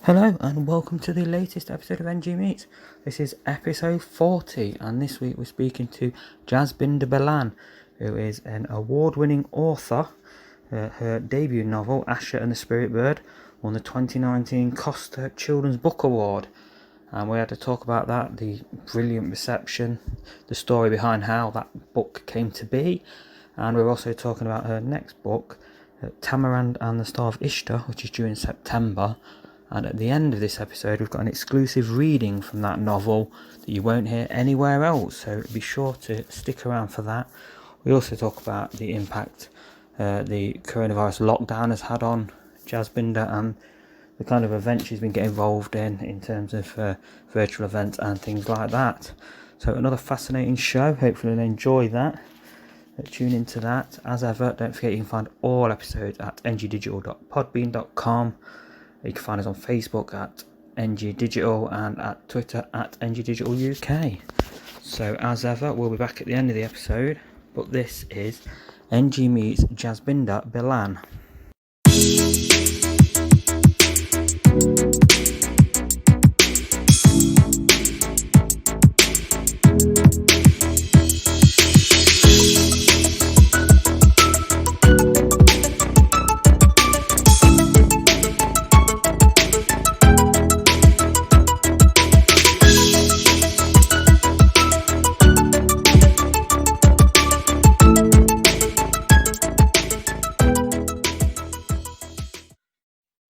Hello and welcome to the latest episode of NG Meets. This is episode 40 and this week we're speaking to Jasbinder Bilan, who is an award-winning author. Her debut novel, Asha and the Spirit Bird, won the 2019 Costa Children's Book Award. And we had to talk about that, the brilliant reception, the story behind how that book came to be. And we're also talking about her next book, Tamarind and the Star of Ishta, which is due in September. And at the end of this episode, we've got an exclusive reading from that novel that you won't hear anywhere else. So be sure to stick around for that. We also talk about the impact the coronavirus lockdown has had on Jasbinder and the kind of events she's been getting involved in terms of virtual events and things like that. So another fascinating show. Hopefully you'll enjoy that. Tune into that. As ever, don't forget you can find all episodes at ngdigital.podbean.com. You can find us on Facebook at ngdigital and at Twitter at ngdigitaluk. So as ever, we'll be back at the end of the episode, but this is NG Meets Jasbinder Bilan.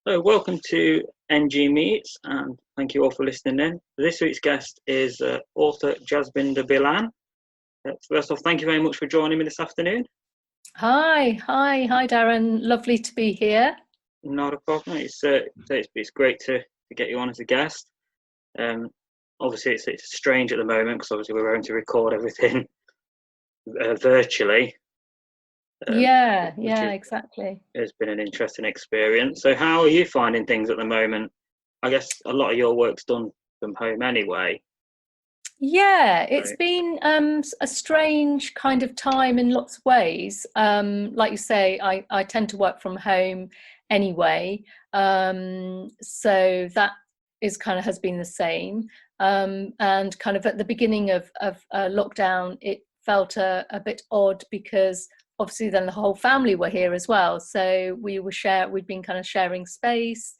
So welcome to NG Meets and thank you all for listening in. This week's guest is author Jasbinder Bilan. First off, thank you very much for joining me this afternoon. Hi Darren, lovely to be here. Not a problem. It's great to get you on as a guest. Obviously it's strange at the moment because obviously we're going to record everything virtually. Exactly. It's been an interesting experience. So how are you finding things at the moment? I guess a lot of your work's done from home anyway. Yeah, it's been a strange kind of time in lots of ways. Like you say, I tend to work from home anyway. So that is kind of has been the same. And kind of at the beginning of lockdown, it felt a bit odd because obviously then the whole family were here as well. So we'd been kind of sharing space.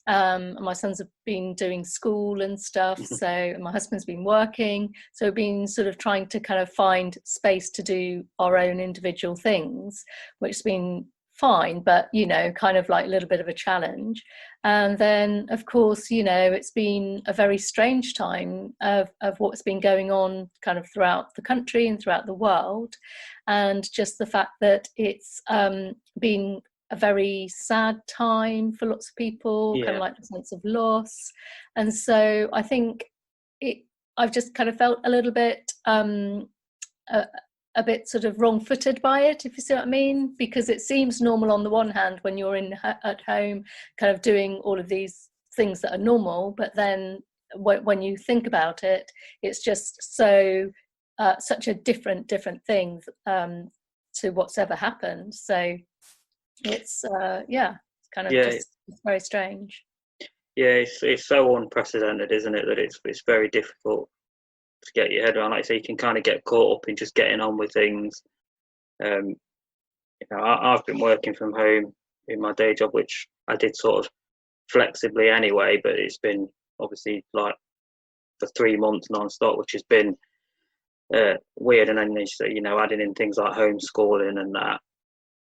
My sons have been doing school and stuff, so my husband's been working, so we've been sort of trying to kind of find space to do our own individual things, which has been fine, but kind of like a little bit of a challenge. And then of course it's been a very strange time of what's been going on kind of throughout the country and throughout the world, and just the fact that it's been a very sad time for lots of people, kind of like a sense of loss. And so I think I've just kind of felt a little bit a bit sort of wrong-footed by it, if you see what I mean, because it seems normal on the one hand when you're at home kind of doing all of these things that are normal, but then when you think about it, it's just so such a different thing to what's ever happened. So it's kind of just it's very strange. It's so unprecedented, isn't it, that it's very difficult to get your head around. Like I say, you can kind of get caught up in just getting on with things. I've been working from home in my day job, which I did sort of flexibly anyway, but it's been obviously like for 3 months non-stop, which has been weird. And then adding in things like homeschooling and that.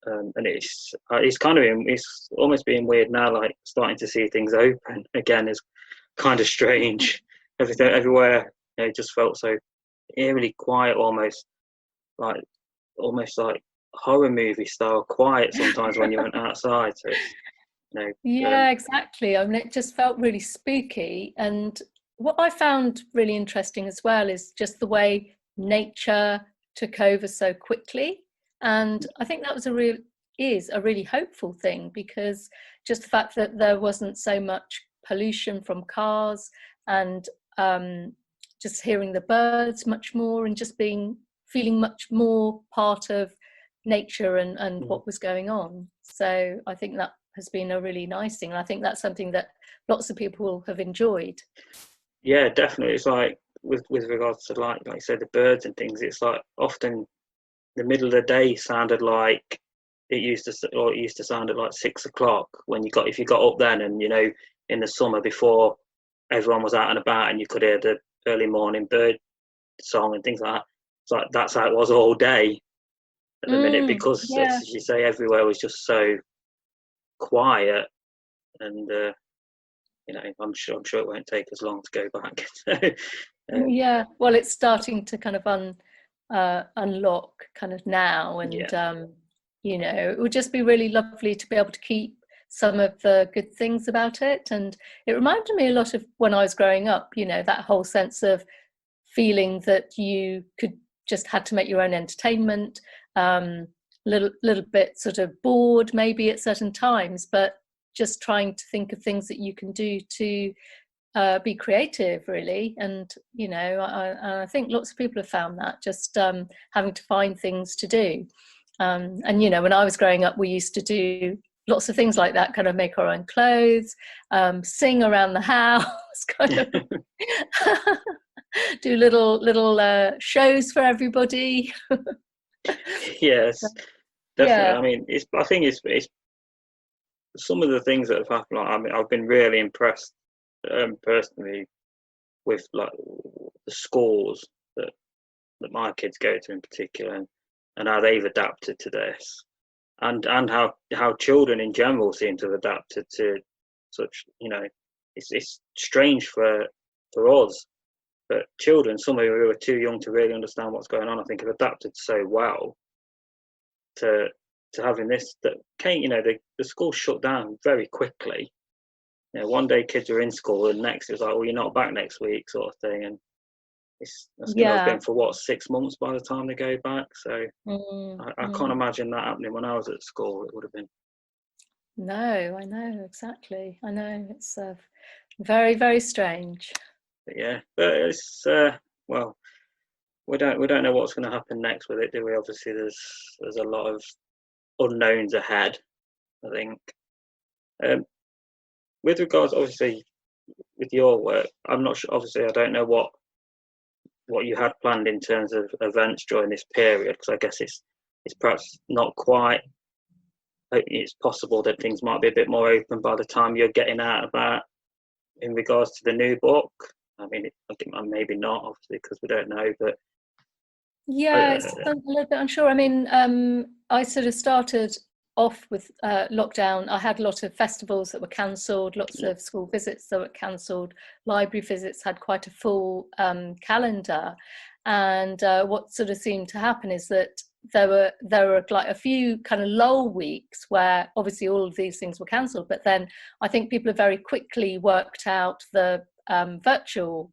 And it's almost being weird now, like starting to see things open again is kind of strange. Everything everywhere, it just felt so eerily quiet, almost like horror movie style quiet sometimes when you went outside. So exactly. I mean, it just felt really spooky. And what I found really interesting as well is just the way nature took over so quickly. And I think that was a really hopeful thing, because just the fact that there wasn't so much pollution from cars, and just hearing the birds much more, and just feeling much more part of nature and what was going on. So I think has been a really nice thing. And I think that's something that lots of people have enjoyed. Yeah, definitely. It's like with regards to like you said, the birds and things. It's like often the middle of the day sounded like it used to sound at like 6 o'clock when if you got up then, and in the summer before everyone was out and about and you could hear the early morning bird song and things like that. It's like that's how it was all day at the minute, because yeah. as you say, everywhere was just so quiet, and I'm sure it won't take us long to go back. Yeah, well, it's starting to kind of unlock kind of now, and it would just be really lovely to be able to keep some of the good things about it. And it reminded me a lot of when I was growing up, that whole sense of feeling that you could just had to make your own entertainment, little bit sort of bored maybe at certain times, but just trying to think of things that you can do to be creative, really. And I think lots of people have found that, just having to find things to do. And when I was growing up, we used to do lots of things like that, kind of make our own clothes, sing around the house, kind of do little shows for everybody. Yes, definitely. Yeah. I mean, I think it's some of the things that have happened. Like, I mean, I've been really impressed personally with like the schools that my kids go to in particular, and how they've adapted to this, and how children in general seem to have adapted to such. It's strange for us, but children, some of who are too young to really understand what's going on, I think have adapted so well to having this, that came, the school shut down very quickly. One day kids are in school, and next it was like, well, you're not back next week, sort of thing. And it's been for 6 months by the time they go back. So I can't imagine that happening when I was at school. It would have been. No, I know, exactly. I know, it's very, very strange. But it's well, we don't know what's going to happen next with it, do we? Obviously, there's a lot of unknowns ahead, I think. With regards, obviously, with your work, I'm not sure. Obviously, I don't know what you had planned in terms of events during this period, because I guess it's perhaps not quite. It's possible that things might be a bit more open by the time you're getting out of that in regards to the new book. I mean, I think maybe not, obviously, because we don't know. But it's a little bit unsure. I mean, I sort of started off with lockdown. I had a lot of festivals that were cancelled, lots of school visits that were cancelled, library visits had quite a full calendar. And what sort of seemed to happen is that there were like a few kind of lull weeks where obviously all of these things were cancelled, but then I think people have very quickly worked out the virtual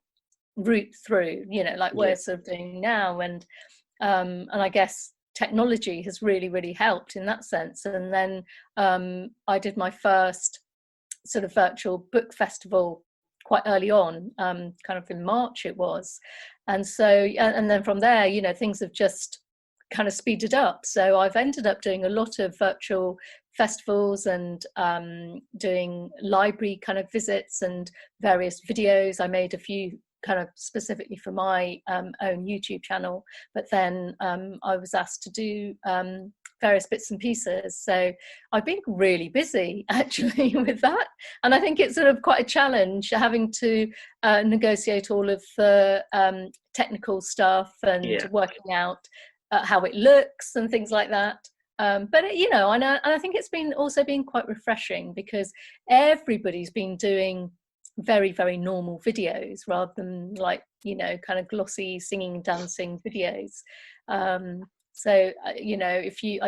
route through, like we're sort of doing now. And I guess technology has really helped in that sense. And then I did my first sort of virtual book festival quite early on, kind of in March it was. And so, and then from there, things have just kind of speeded up. So I've ended up doing a lot of virtual festivals and doing library kind of visits and various videos. I made a few kind of specifically for my own YouTube channel, but then I was asked to do various bits and pieces. So I've been really busy actually with that. And I think it's sort of quite a challenge having to negotiate all of the technical stuff and working out how it looks and things like that. But and I think it's been quite refreshing, because everybody's been doing very, very normal videos rather than like, kind of glossy singing, dancing videos. So, I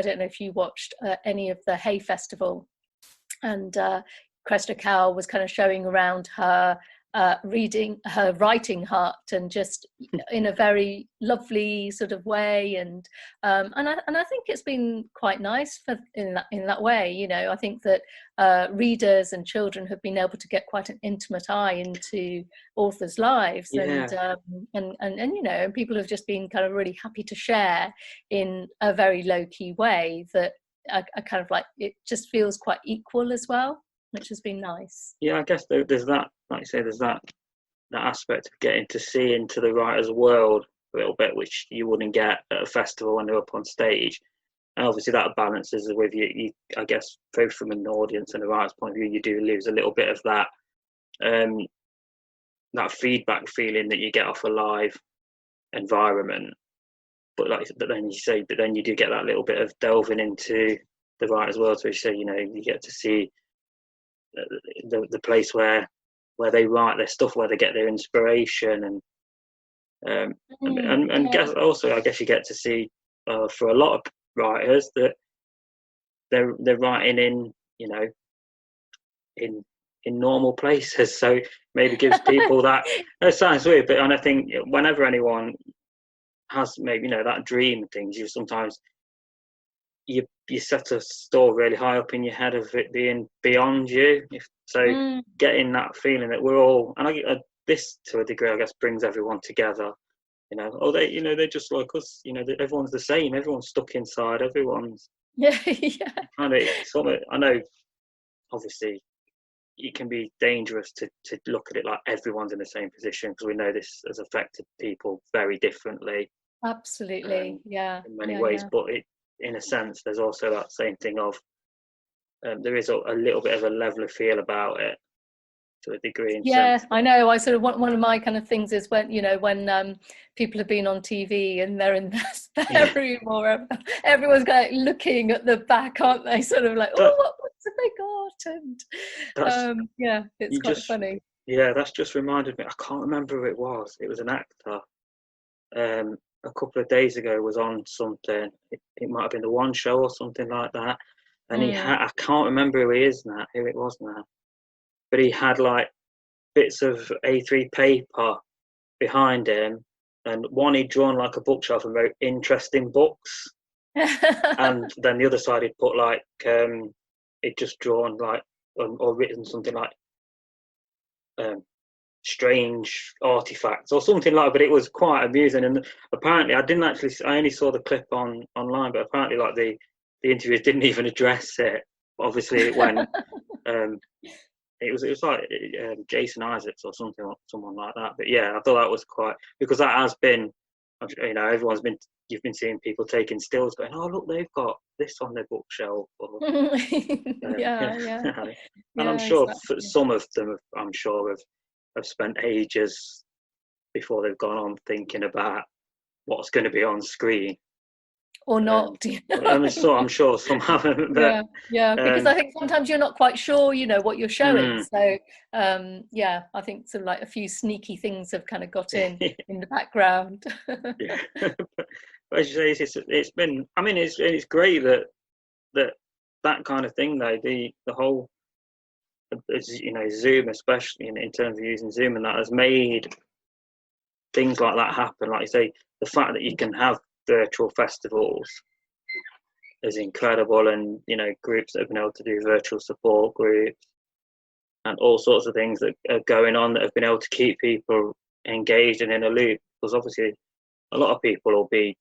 don't know if you watched any of the Hay Festival, and Costa was kind of showing around her reading, her writing heart, and just in a very lovely sort of way. And I think it's been quite nice in that way. I think that readers and children have been able to get quite an intimate eye into authors' lives, and people have just been kind of really happy to share in a very low key way that a kind of like, it just feels quite equal as well, which has been nice. Yeah, I guess there's that, like you say, there's that aspect of getting to see into the writer's world a little bit, which you wouldn't get at a festival when they're up on stage. And obviously that balances with you, I guess, both from an audience and a writer's point of view, you do lose a little bit of that that feedback feeling that you get off a live environment. But then you do get that little bit of delving into the writer's world. So you say, you get to see the place where they write their stuff, where they get their inspiration, and guess also, I guess you get to see for a lot of writers that they're writing in normal places, so maybe gives people that. It sounds weird, but and I think whenever anyone has maybe that dream and things, you sometimes you set a store really high up in your head of it being beyond you. Getting that feeling that we're all, and this to a degree, I guess, brings everyone together. They're just like us. Everyone's the same. Everyone's stuck inside. Everyone's kind of something. I know, obviously, it can be dangerous to look at it like everyone's in the same position, because we know this has affected people very differently. Absolutely, in many ways. But in a sense, there's also that same thing of there is a little bit of a leveler feel about it to a degree. I know. I sort of one of my kind of things is when people have been on TV and they're in the spare room, or everyone's kind of looking at the back, aren't they? Sort of like, what's a big art? And it's quite funny. Yeah, that's just reminded me. I can't remember who it was. It was an actor. A couple of days ago was on something. It might have been the One Show or something like that. And I can't remember who it was now. But he had like bits of A3 paper behind him, and one he'd drawn like a bookshelf and wrote interesting books. And then the other side he'd put like he'd just drawn like or written something like strange artifacts or something like that. But it was quite amusing, and apparently I only saw the clip online, but apparently like the interviewers didn't even address it. Obviously it went it was like Jason Isaacs or someone like that. But yeah, I thought that was quite, because that has been, you've been seeing people taking stills going, oh look, they've got this on their bookshelf, or, and I'm sure for some of them, I'm sure have spent ages before they've gone on thinking about what's going to be on screen. Or not. I'm sure some haven't. But, because I think sometimes you're not quite sure, what you're showing. So, I think sort of like a few sneaky things have kind of got in the background. But as you say, it's been. I mean, it's great that kind of thing, though. The whole, Zoom, especially in terms of using Zoom, and that has made things like that happen. Like you say, the fact that you can have virtual festivals is incredible, and groups that have been able to do virtual support groups and all sorts of things that are going on that have been able to keep people engaged and in a loop, because obviously a lot of people will be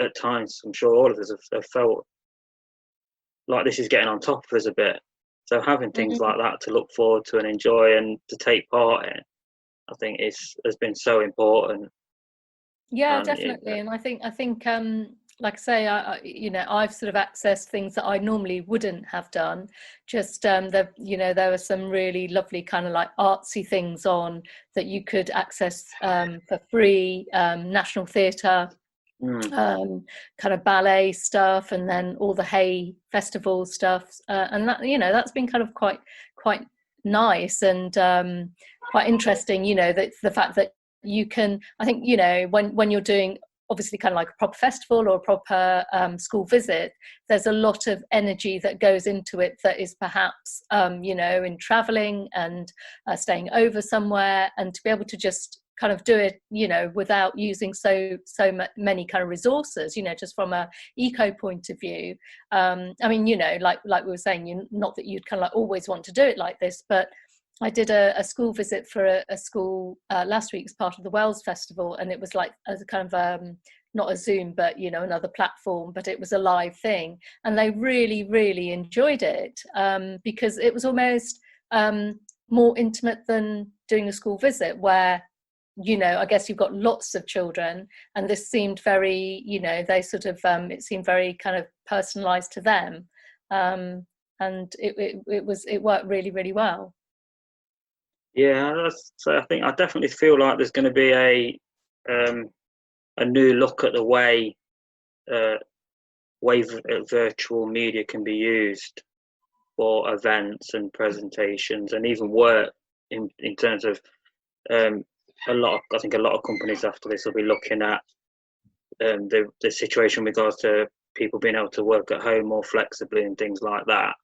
at times, I'm sure all of us have felt like this is getting on top of us a bit, so having things like that to look forward to and enjoy and to take part in, I think has been so important. Definitely. And I think like I say, I've sort of accessed things that I normally wouldn't have done. Just there were some really lovely kind of like artsy things on that you could access for free. National Theatre, kind of ballet stuff, and then all the Hay Festival stuff, and that that's been kind of quite nice and quite interesting. That the fact that you can, I think, when you're doing obviously kind of like a proper festival or a proper school visit, there's a lot of energy that goes into it that is perhaps in traveling and staying over somewhere, and to be able to just kind of do it without using so many kind of resources, just from a eco point of view. I mean, like we were saying, not that you'd kind of like always want to do it like this, but I did a school visit for a school last week as part of the Wells Festival, and it was like as a kind of not a Zoom, but another platform, but it was a live thing, and they really, really enjoyed it, because it was almost more intimate than doing a school visit, where I guess you've got lots of children, and this seemed very, they sort of it seemed very kind of personalized to them, and it worked really, really well. Yeah, so I think I definitely feel like there's going to be a new look at the way virtual media can be used for events and presentations, and even work in terms of I think a lot of companies after this will be looking at the situation with regards to people being able to work at home more flexibly and things like that.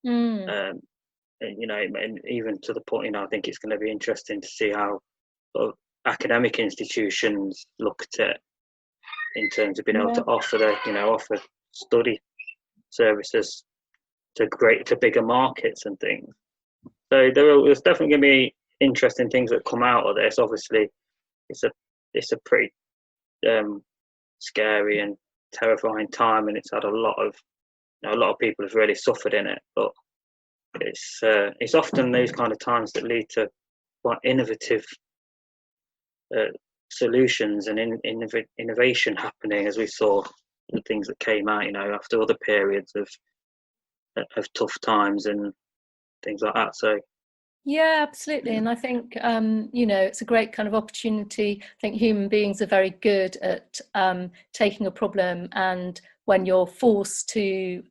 And, and even to the point, I think it's going to be interesting to see how sort of academic institutions look at it in terms of being able to offer study services to bigger markets and things. So there's definitely going to be interesting things that come out of this. Obviously, it's a pretty scary and terrifying time, and it's had a lot of people have really suffered in it. But it's often those kind of times that lead to quite innovative solutions and innovation happening, as we saw the things that came out, after other periods of tough times and things like that. So yeah, absolutely. And I think it's a great kind of opportunity. I think human beings are very good at taking a problem, and when you're forced to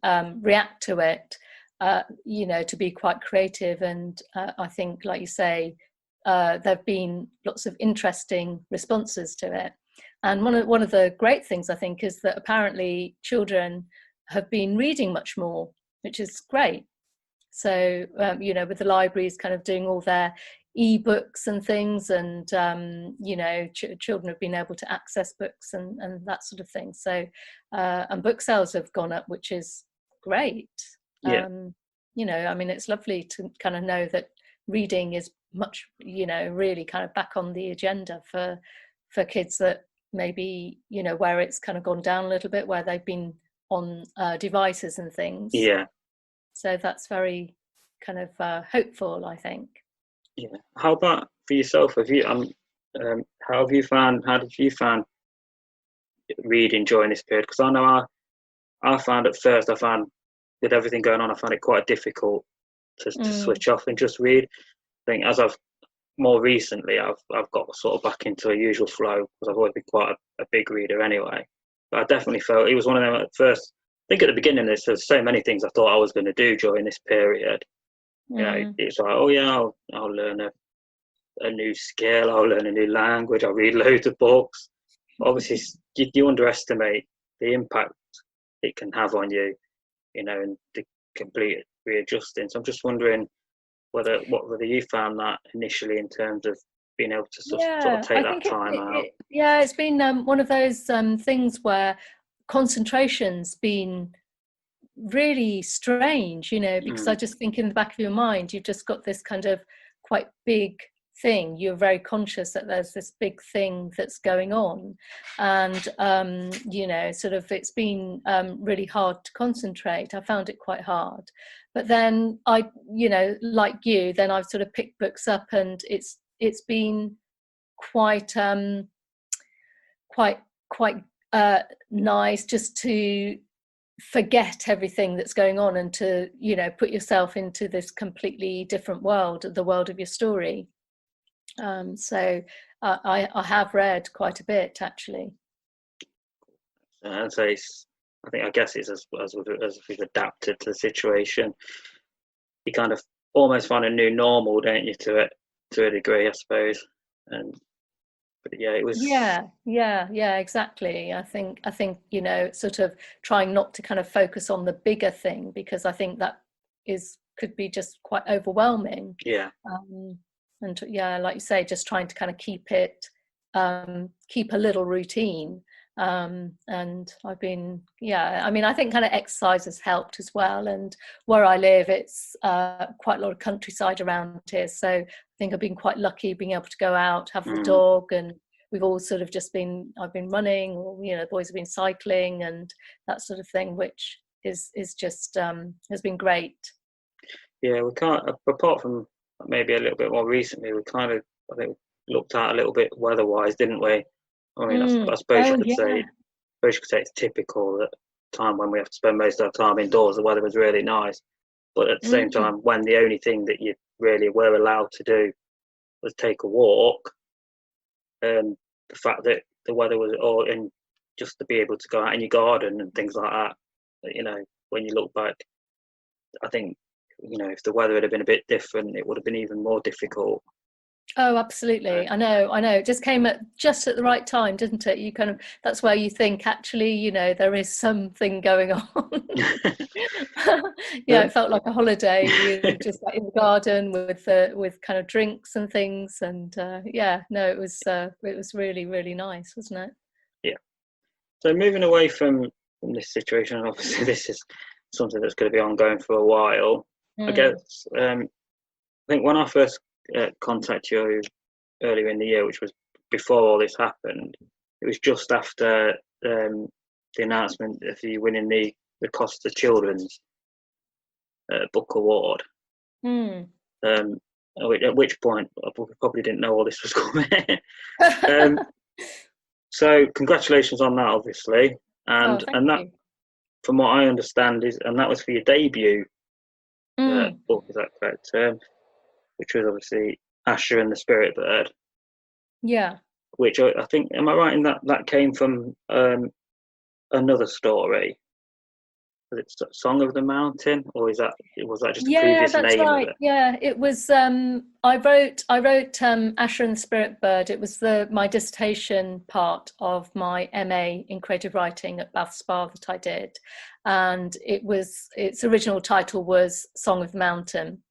react to it, to be quite creative. And I think, like you say, there have been lots of interesting responses to it. And one of the great things, I think, is that apparently children have been reading much more, which is great. So, with the libraries kind of doing all their e-books and things, and, children have been able to access books and that sort of thing. So, and book sales have gone up, which is great. Yeah. It's lovely to kind of know that reading is much, really kind of back on the agenda for kids that maybe, where it's kind of gone down a little bit, where they've been on devices and things. Yeah. So that's very kind of hopeful, I think. Yeah. How about for yourself? How did you find reading during this period? Because I know I found at first, with everything going on, I found it quite difficult to switch off and just read. I think as I've more recently, I've got sort of back into a usual flow, because I've always been quite a big reader anyway. But I definitely felt it was one of them at first. I think at the beginning there's so many things I thought I was going to do during this period. It's like, oh yeah, I'll learn a new skill, I'll learn a new language, I'll read loads of books. Obviously, you underestimate the impact it can have on you, and the complete readjusting. So I'm just wondering whether you found that initially in terms of being able to sort of take that time out. It's been one of those things where concentration's been really strange, because I just think in the back of your mind, you've just got this kind of quite big thing. You're very conscious that there's this big thing that's going on, and sort of it's been really hard to concentrate. I found it quite hard, but then I, like you, then I've sort of picked books up, and it's been quite nice just to forget everything that's going on, and to put yourself into this completely different world, the world of your story. So I have read quite a bit, actually. And so I guess it's as we've adapted to the situation, you kind of almost find a new normal, don't you, to a degree, I suppose. But yeah, it was. Yeah, exactly. I think sort of trying not to kind of focus on the bigger thing, because I think that could be just quite overwhelming. Yeah. And like you say, just trying to kind of keep a little routine. And I've been, I think kind of exercise has helped as well. And where I live, it's quite a lot of countryside around here. So I think I've been quite lucky being able to go out, have the dog, and we've all sort of just been, I've been running, or the boys have been cycling and that sort of thing, which is just has been great. Yeah, we can't, apart from maybe a little bit more recently, we kind of, I think, looked at a little bit weather-wise, didn't we? I mean, I suppose you could say, it's typical that time when we have to spend most of our time indoors, the weather was really nice. But at the same time, when the only thing that you really were allowed to do was take a walk, the fact that the weather was all in, just to be able to go out in your garden and things like that, when you look back, I think, if the weather had been a bit different, it would have been even more difficult. Oh, absolutely. I know. It just came at the right time, didn't it? You kind of, that's where you think, actually, there is something going on. Yeah, it felt like a holiday. We were just like in the garden with kind of drinks and things, and it was really, really nice, wasn't it? Yeah. So moving away from this situation, and obviously this is something that's going to be ongoing for a while. I guess I think when I first contacted you earlier in the year, which was before all this happened, it was just after the announcement of you winning the Costa Children's Book Award. At which point I probably didn't know all this was coming. So congratulations on that, obviously, and that, you. from what I understand, that was for your debut book, is that correct? Which was obviously Asha and the Spirit Bird. Yeah. Which I think, am I right in that came from another story? Was it Song of the Mountain, or was that just a previous name right. of it? Yeah, it was. I wrote Asha and the Spirit Bird. It was my dissertation part of my MA in creative writing at Bath Spa that I did, and its original title was Song of the Mountain,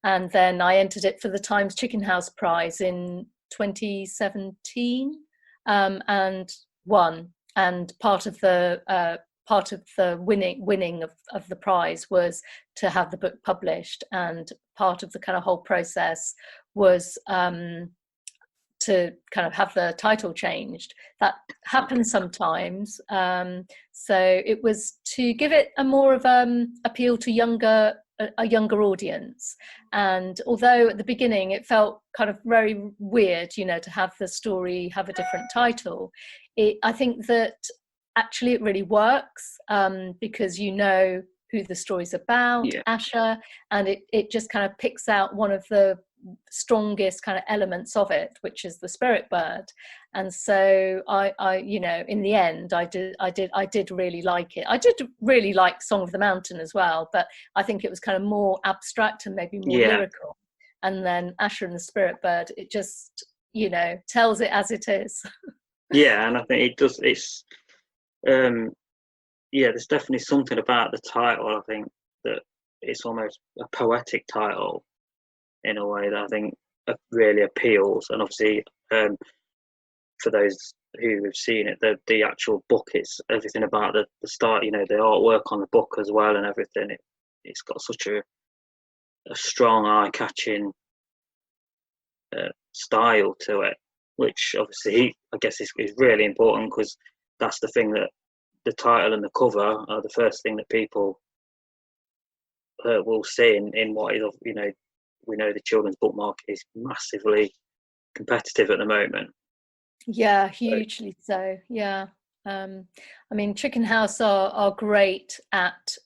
and then I entered it for the Times Chicken House Prize in 2017, and won. And part of the winning of the prize was to have the book published, and part of the kind of whole process was to kind of have the title changed. That happens sometimes. So it was to give it a more of appeal to a younger audience. And although at the beginning it felt kind of very weird, to have the story have a different title, I think that actually it really works, because who the story's about, Asha, and it just kind of picks out one of the strongest kind of elements of it, which is the spirit bird. And so I in the end I did really like it. I did really like Song of the Mountain as well, but I think it was kind of more abstract and maybe more lyrical. And then Asha and the Spirit Bird, it just tells it as it is. Yeah, and I think it does. It's there's definitely something about the title. I think that it's almost a poetic title in a way that I think really appeals. And obviously, for those who have seen it, the actual book, it's everything about the start. The artwork on the book as well, and everything. It's got such a strong, eye-catching style to it, which obviously I guess is really important, because that's the thing, that the title and the cover are the first thing that people will see in what is, we know the children's book market is massively competitive at the moment. Yeah, hugely so. Yeah. I mean, Chicken House are great at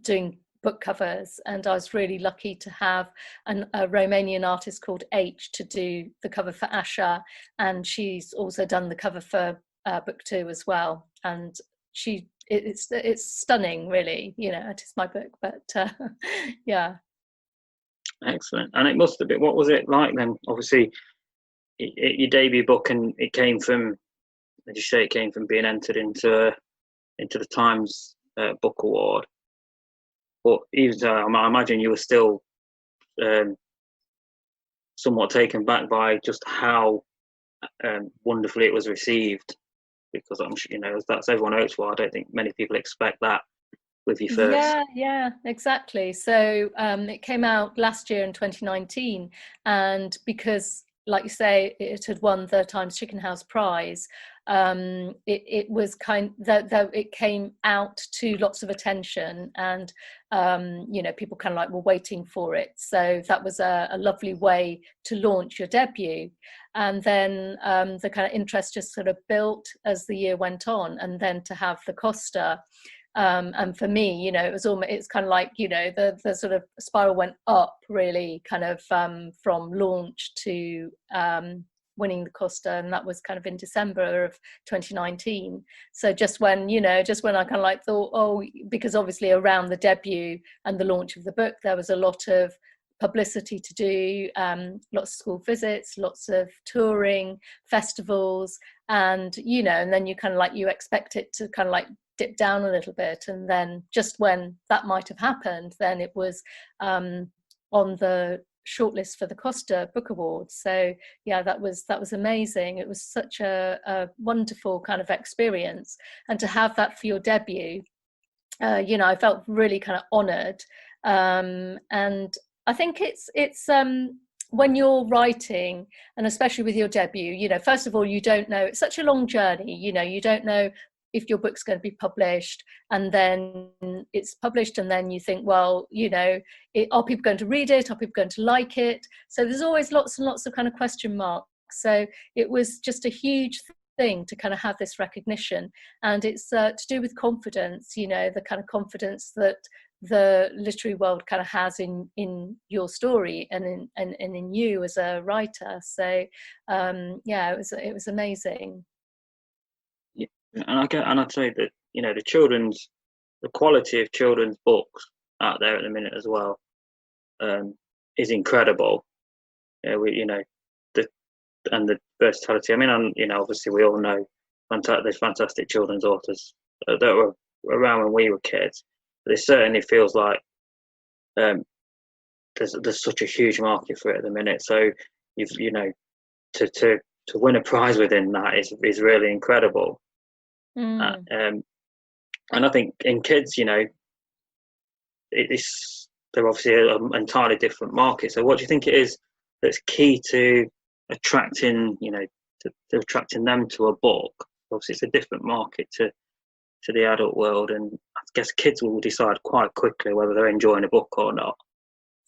doing book covers, and I was really lucky to have a Romanian artist called H to do the cover for Asha, and she's also done the cover for book 2 as well. And it's stunning, really. It is my book, but yeah. Excellent. And it must have been, what was it like then? Obviously, your debut book, and it came from, as you say, it came from being entered into the Times Book Award. But even so, I imagine you were still somewhat taken back by just how wonderfully it was received, because I'm sure, that's everyone hopes for. I don't think many people expect that with you first. Yeah, exactly. So it came out last year in 2019, and because like you say, it had won the Times Chicken House Prize. It was though it came out to lots of attention, and people kind of like were waiting for it. So that was a lovely way to launch your debut. And then the kind of interest just sort of built as the year went on, and then to have the Costa. And for me, it's kind of like, the sort of spiral went up really, kind of from launch to winning the Costa, and that was kind of in December of 2019. So just when I kind of like thought, oh, because obviously around the debut and the launch of the book, there was a lot of publicity to do, lots of school visits, lots of touring, festivals, and and then you kind of like, you expect it to kind of like dip down a little bit, and then just when that might have happened, then it was on the shortlist for the Costa Book Awards. So yeah, that was amazing. It was such a wonderful kind of experience, and to have that for your debut, I felt really kind of honoured, and I think it's when you're writing, and especially with your debut, first of all, you don't know, it's such a long journey, you don't know if your book's going to be published, and then it's published, and then you think, well, are people going to read it? Are people going to like it? So there's always lots and lots of kind of question marks. So it was just a huge thing to kind of have this recognition, and it's to do with confidence, the kind of confidence that the literary world kind of has in your story and in you as a writer. So it was amazing. And I'd say that the quality of children's books out there at the minute as well is incredible. The versatility. I mean, obviously we all know there's fantastic children's authors that were around when we were kids. But it certainly feels like there's such a huge market for it at the minute. So to win a prize within that is really incredible. And I think in kids, they're obviously an entirely different market. So what do you think it is that's key to attracting, to attracting them to a book? Obviously, it's a different market to the adult world, and I guess kids will decide quite quickly whether they're enjoying a book or not.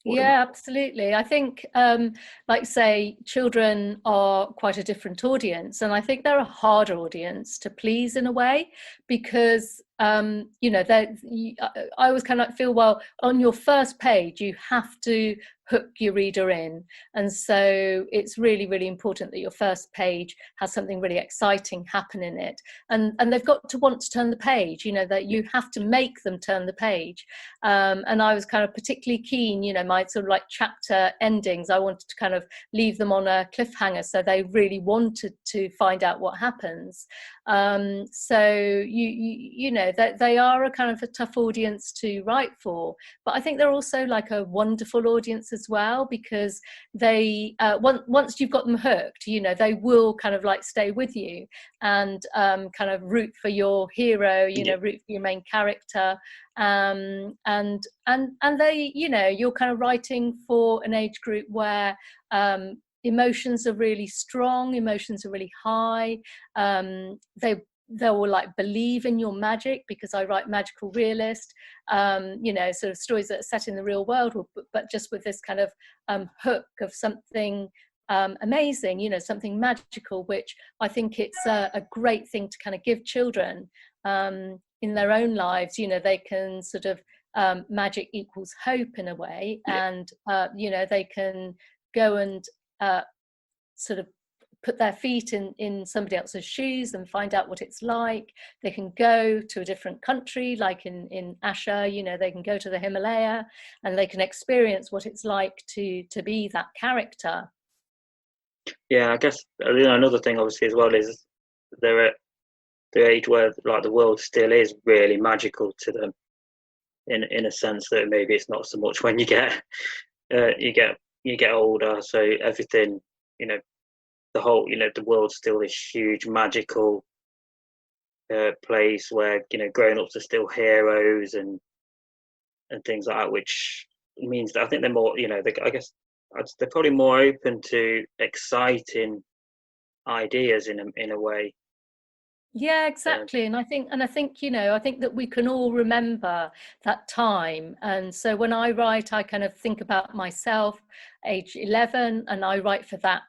Yeah, absolutely. I think, like say, children are quite a different audience, and I think they're a harder audience to please in a way, because I always kind of feel, well, on your first page you have to hook your reader in, and so it's really, really important that your first page has something really exciting happen in it, and they've got to want to turn the page, that you have to make them turn the page. And I was kind of particularly keen, my sort of like chapter endings, I wanted to kind of leave them on a cliffhanger, so they really wanted to find out what happens. So that they are a kind of a tough audience to write for, but I think they're also like a wonderful audience as well, because they once you've got them hooked, they will kind of like stay with you and kind of root for your hero, root for your main character, and they, you're kind of writing for an age group where emotions are really strong, emotions are really high. They will like believe in your magic, because I write magical realist, sort of stories that are set in the real world, but just with this kind of hook of something amazing, something magical, which I think it's a great thing to kind of give children in their own lives. They can sort of magic equals hope in a way, and they can go and sort of put their feet in somebody else's shoes and find out what it's like. They can go to a different country, like in Asha, they can go to the Himalaya, and they can experience what it's like to be that character. Yeah, I guess another thing obviously as well is they're at the age where like the world still is really magical to them, in a sense that maybe it's not so much when you get older. So everything, the whole, the world's still this huge magical place where grown-ups are still heroes and things like that, which means that I think they're more, I guess they're probably more open to exciting ideas in a way. Yeah, exactly. And I think, I think that we can all remember that time. And so when I write, I kind of think about myself, age 11, and I write for that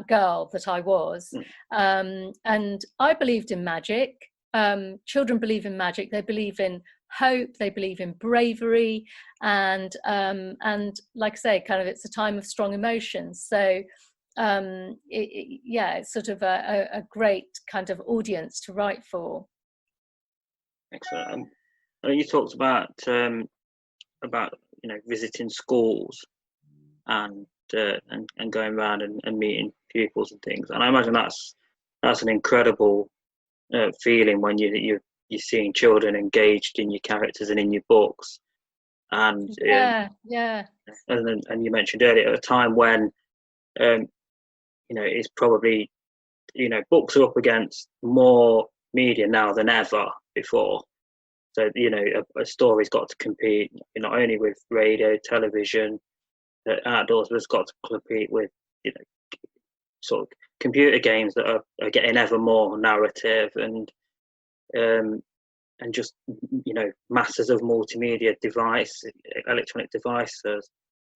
girl that I was. And I believed in magic. Children believe in magic. They believe in hope. They believe in bravery. And like I say, kind of, it's a time of strong emotions. So it's sort of a great kind of audience to write for. Excellent. You talked about visiting schools and going around and meeting pupils and things, and I imagine that's an incredible feeling when you're seeing children engaged in your characters and in your books. And and you mentioned earlier, at a time when it's probably, books are up against more media now than ever before. So, a story's got to compete not only with radio, television, outdoors, but it's got to compete with, sort of computer games that are getting ever more narrative and just, masses of multimedia electronic devices.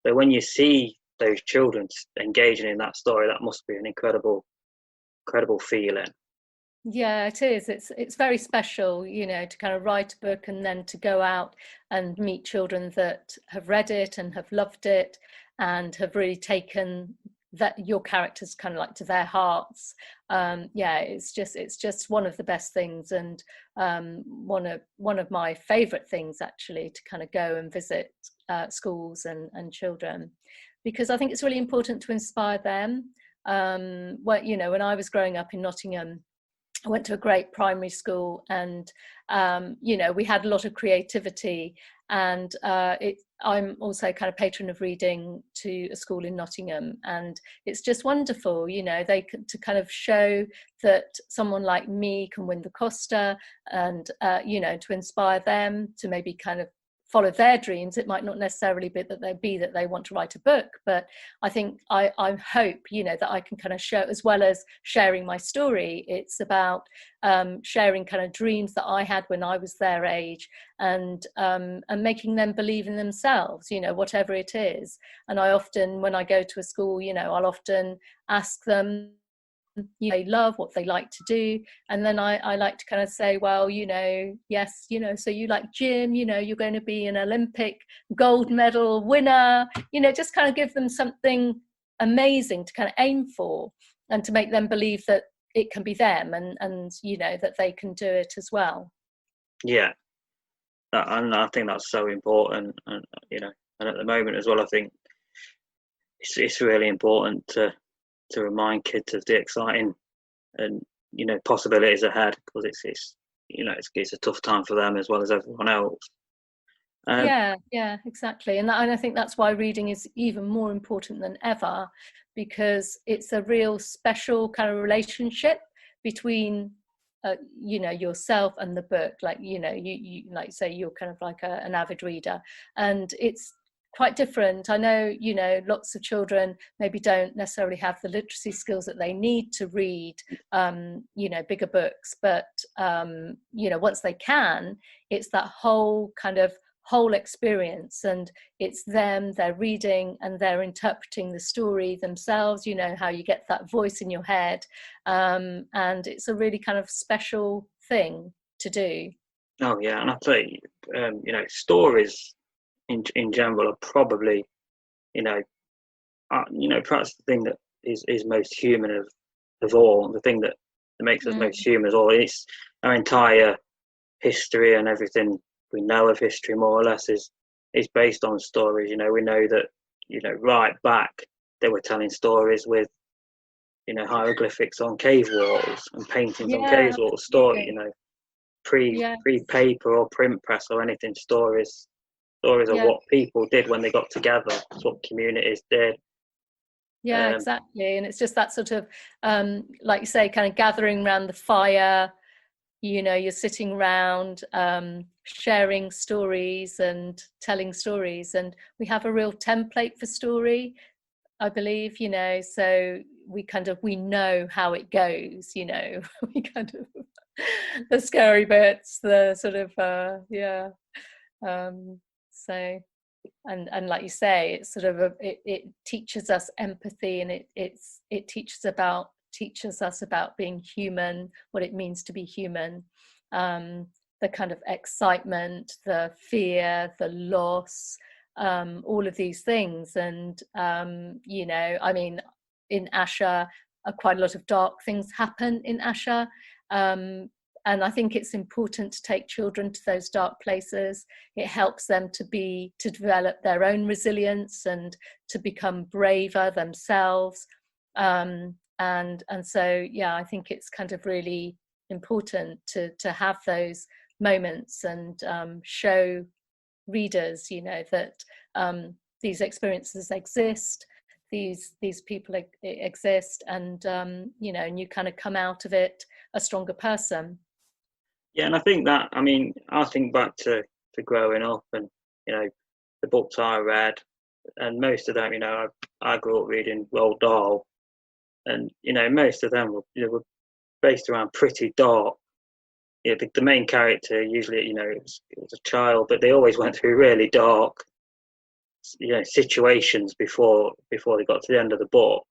So when you see those children engaging in that story, that must be an incredible feeling. Yeah, it is. It's very special, to kind of write a book and then to go out and meet children that have read it and have loved it and have really taken that your characters kind of like to their hearts. It's just one of the best things, and one of my favorite things, actually, to kind of go and visit schools and children, because I think it's really important to inspire them. When I was growing up in Nottingham, I went to a great primary school, and we had a lot of creativity, and I'm also kind of patron of reading to a school in Nottingham, and it's just wonderful, to kind of show that someone like me can win the Costa, and to inspire them to maybe kind of follow their dreams. It might not necessarily be that they want to write a book, but I think I hope that I can kind of show, as well as sharing my story, it's about sharing kind of dreams that I had when I was their age, and making them believe in themselves, whatever it is. And I often, when I go to a school, I'll often ask them they love, what they like to do, and then I like to kind of say, well, yes, so you like gym, you're going to be an Olympic gold medal winner, just kind of give them something amazing to kind of aim for, and to make them believe that it can be them, and that they can do it as well. And I think that's so important, and and at the moment as well, I think it's really important to remind kids of the exciting and possibilities ahead, because it's a tough time for them as well as everyone else. Exactly, and I think that's why reading is even more important than ever, because it's a real special kind of relationship between yourself and the book. Like you like say you're kind of like an avid reader, and it's quite different. I know, lots of children maybe don't necessarily have the literacy skills that they need to read, bigger books. But, once they can, it's that whole experience, and it's they're reading and they're interpreting the story themselves, how you get that voice in your head. And it's a really kind of special thing to do. Oh, yeah. And I'd say, stories in general are probably, perhaps the thing that is most human of all, the thing that makes us most human of all. It's our entire history, and everything we know of history, more or less, is based on stories. We know that, right back they were telling stories with, hieroglyphics on cave walls and paintings on cave walls. Story, pre-paper or print press or anything. Stories are what people did when they got together. It's what communities did. Exactly. And it's just that sort of, like you say, kind of gathering around the fire, you're sitting around, sharing stories and telling stories. And we have a real template for story. I believe, you know, so we know how it goes, you know. We kind of the scary bits, the sort of so and like you say, it's sort of it teaches us empathy, and it teaches us about being human, what it means to be human, the kind of excitement, the fear, the loss, all of these things. And you know, I mean, in Asha, quite a lot of dark things happen in Asha, and I think it's important to take children to those dark places. It helps them to develop their own resilience and to become braver themselves. And so, yeah, I think it's kind of really important to have those moments and show readers, you know, that these experiences exist, these people exist, and you know, and you kind of come out of it a stronger person. Yeah, and I think that, I mean, I think back to growing up, and you know, the books I read, and most of them, you know, I grew up reading Roald Dahl, and you know, most of them were based around pretty dark. You know, the main character usually, you know, it was a child, but they always went through really dark, you know, situations before they got to the end of the book.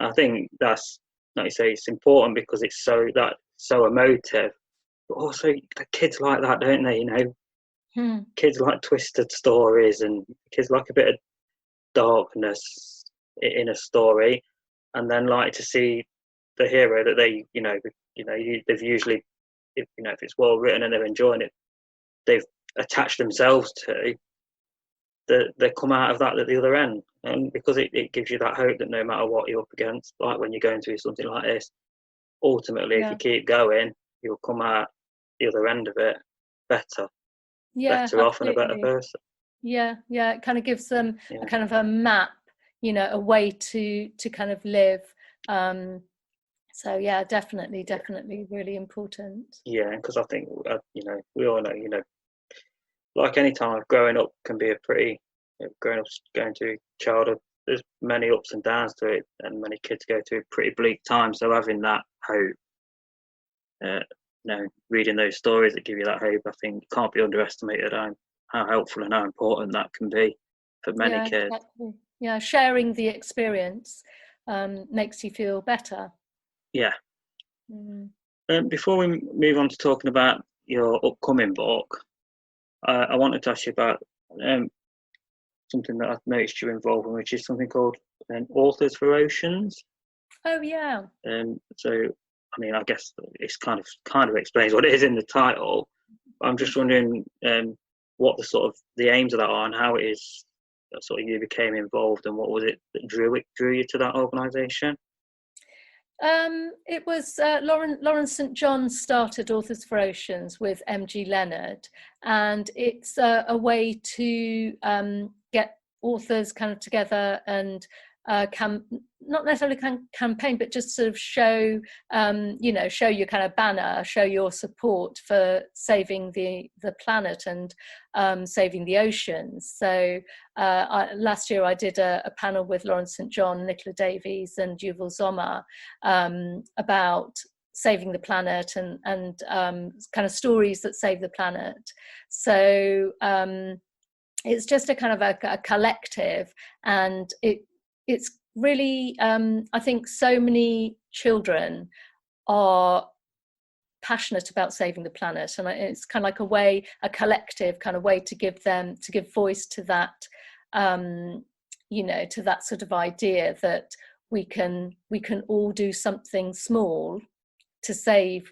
I think that's, like you say, it's important because it's so emotive. But also, the kids like that, don't they? You know, kids like twisted stories, and kids like a bit of darkness in a story, and then like to see the hero that they, they've usually, if it's well written and they're enjoying it, they've attached themselves to. They come out of that at the other end, and because it gives you that hope that no matter what you're up against, like when you're going through something like this, ultimately, if you keep going, you'll come out the other end of it better off, and a better person. It kind of gives them a kind of a map, you know, a way to kind of live. So yeah, definitely really important. Yeah, because I think you know, we all know, you know, like any time growing up can be a pretty, going through childhood, there's many ups and downs to it, and many kids go through a pretty bleak time. So having that hope, you know, reading those stories that give you that hope, I think can't be underestimated how helpful and how important that can be for many kids. Exactly. Yeah, sharing the experience makes you feel better. Yeah. Before we move on to talking about your upcoming book, I wanted to ask you about something that I've noticed you're involved in, which is something called Authors for Oceans. Oh yeah. So, I mean, I guess it's kind of explains what it is in the title. I'm just wondering what the aims of that are, and how it is that sort of you became involved, and what was it that drew you to that organisation? It was Lawrence St John started Authors for Oceans with MG Leonard, and it's a way to get authors kind of together and not necessarily campaign, but just sort of show show your kind of banner, show your support for saving the planet and saving the oceans. So last year I did a panel with Lawrence St John, Nicola Davies and Yuval Zomar about saving the planet and kind of stories that save the planet. So it's just a kind of a collective, and it's really I think so many children are passionate about saving the planet, and it's kind of like a collective kind of way to give voice to that, to that sort of idea that we can all do something small to save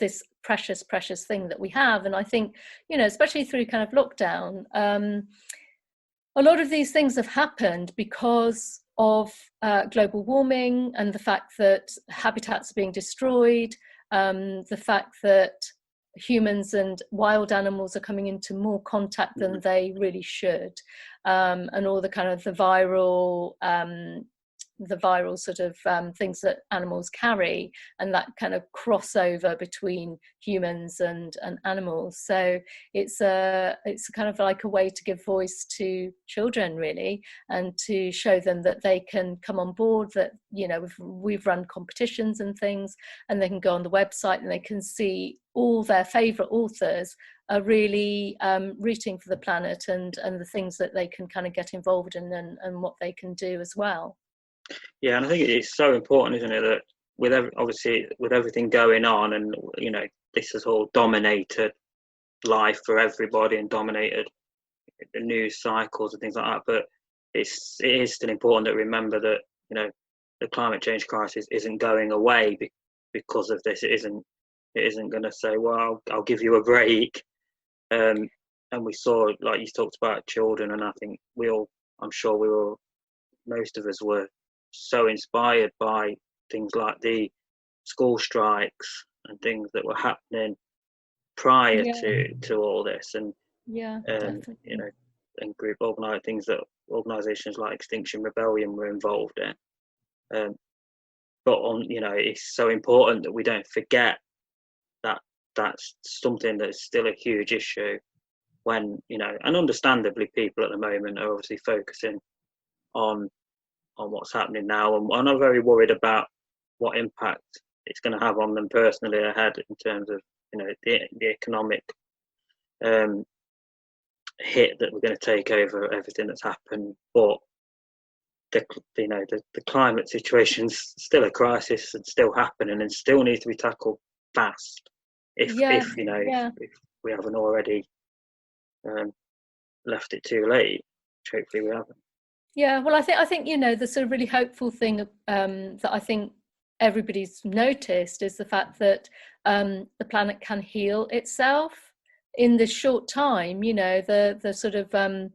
this precious thing that we have. And I think, especially through kind of lockdown, a lot of these things have happened because of global warming and the fact that habitats are being destroyed, the fact that humans and wild animals are coming into more contact than they really should, and all the kind of the viral the viral sort of things that animals carry, and that kind of crossover between humans and animals. So it's kind of like a way to give voice to children, really, and to show them that they can come on board, that, you know, we've run competitions and things, and they can go on the website and they can see all their favourite authors are really rooting for the planet, and the things that they can kind of get involved in, and what they can do as well. Yeah, and I think it's so important, isn't it, that obviously with everything going on, and you know, this has all dominated life for everybody and dominated the news cycles and things like that. But it is still important that remember that, you know, the climate change crisis isn't going away because of this. It isn't going to say, well, I'll give you a break. And we saw, like you talked about children, and I think most of us were so inspired by things like the school strikes and things that were happening prior to all this, and definitely. you know, and group organized things that organisations like Extinction Rebellion were involved in. But you know, it's so important that we don't forget that that's something that's still a huge issue. When, you know, and understandably, people at the moment are obviously focusing on what's happening now, and are very worried about what impact it's going to have on them personally ahead, in terms of, you know, the economic hit that we're going to take over everything that's happened. But the climate situation's still a crisis, and still happening, and still needs to be tackled fast. If we haven't already left it too late, which hopefully we haven't. Yeah, well, I think you know, the sort of really hopeful thing that I think everybody's noticed is the fact that the planet can heal itself in this short time. You know, the sort of the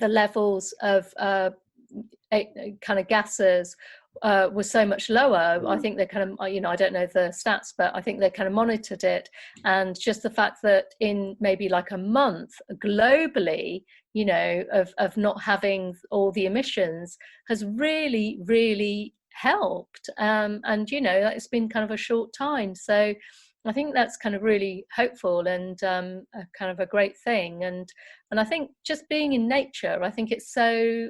levels of kind of gases were so much lower. I think they kind of, you know, I don't know the stats, but I think they kind of monitored it, and just the fact that in maybe like a month globally, you know, of not having all the emissions has really, really helped. And, you know, it's been kind of a short time. So I think that's kind of really hopeful, and kind of a great thing. And I think just being in nature, I think it's so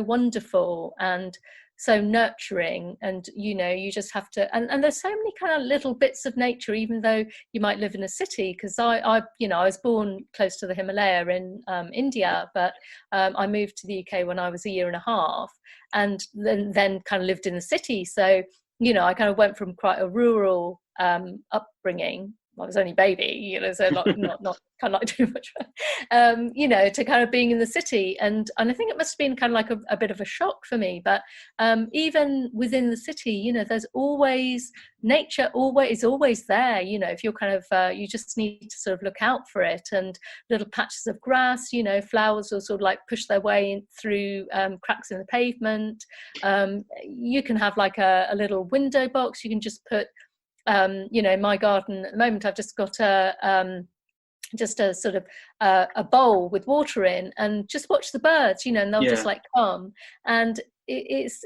wonderful and so nurturing. And, you know, you just have to, and there's so many kind of little bits of nature, even though you might live in a city, because I you know, I was born close to the Himalaya in India, but I moved to the UK when I was a year and a half, and then kind of lived in the city. So, you know, I kind of went from quite a rural upbringing. I was only a baby, you know, so not kind of like too much, you know, to kind of being in the city. And I think it must have been kind of like a bit of a shock for me. But even within the city, you know, there's always nature, always there. You know, if you're kind of, you just need to sort of look out for it. And little patches of grass, you know, flowers will sort of like push their way in through cracks in the pavement. You can have like a little window box. You can just put, you know, in my garden at the moment, I've just got just a sort of a bowl with water in, and just watch the birds, you know, and they'll just like come. And it's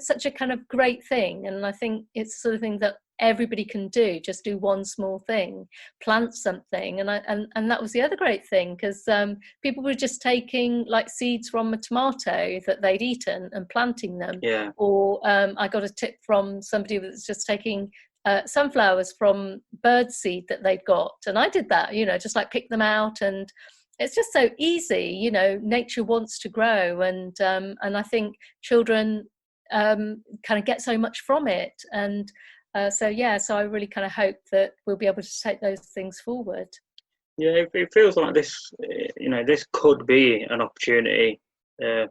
such a kind of great thing. And I think it's the sort of thing that everybody can do. Just do one small thing, plant something. And that was the other great thing, because people were just taking like seeds from a tomato that they'd eaten and planting them. Or I got a tip from somebody that was just taking sunflowers from bird seed that they'd got, and I did that, you know, just like pick them out. And it's just so easy, you know, nature wants to grow, and I think children kind of get so much from it. And so I really kind of hope that we'll be able to take those things forward. Yeah, it feels like this, you know, this could be an opportunity to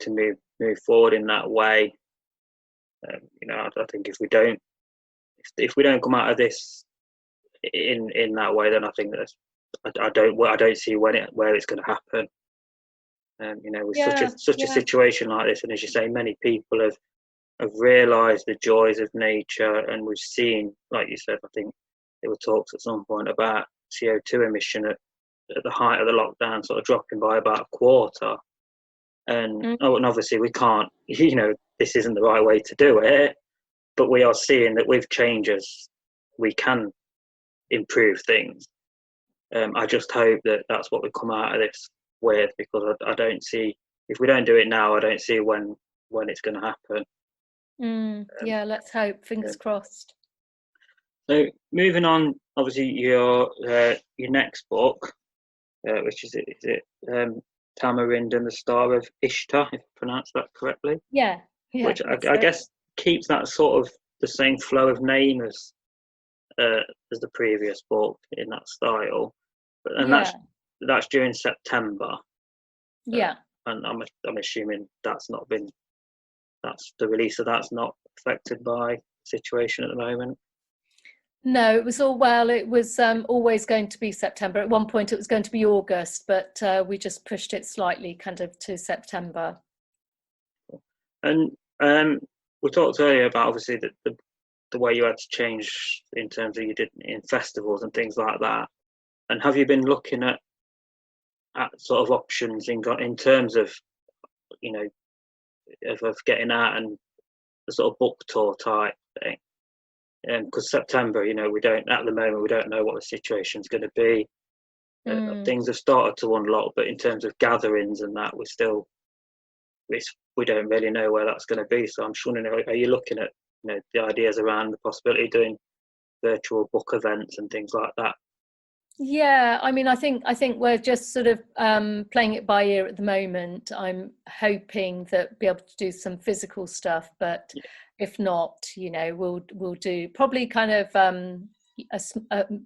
move forward in that way. You know, I think if we don't come out of this in that way, then I think that I don't see where it's going to happen. You know, with such a situation like this, and as you say, many people have realised the joys of nature, and we've seen, like you said, I think there were talks at some point about CO2 emission at the height of the lockdown, sort of dropping by about a quarter. And and obviously we can't, this isn't the right way to do it, but we are seeing that with changes we can improve things. I just hope that that's what we come out of this with, because I don't see, if we don't do it now, I don't see when it's going to happen. Yeah, let's hope. Fingers crossed. So moving on, obviously your next book, which is Tamarind and the Star of Ishta, if I pronounced that correctly. Yeah. Which I guess keeps that sort of the same flow of name as the previous book in that style, and that's during September. Yeah. And I'm assuming that's the release of that's not affected by the situation at the moment. No, it was always going to be September. At one point it was going to be August, but we just pushed it slightly kind of to September. And we talked earlier about obviously the way you had to change in terms of you did in festivals and things like that. And have you been looking at sort of options in terms of, of getting out and the sort of book tour type thing? Because September, we don't know what the situation's going to be. Things have started to unlock, but in terms of gatherings and that, we don't really know where that's going to be. So I'm just wondering, are you looking at the ideas around the possibility of doing virtual book events and things like that? Yeah, I mean, I think we're just sort of playing it by ear at the moment. I'm hoping that we'll be able to do some physical stuff, but if not, we'll do probably kind of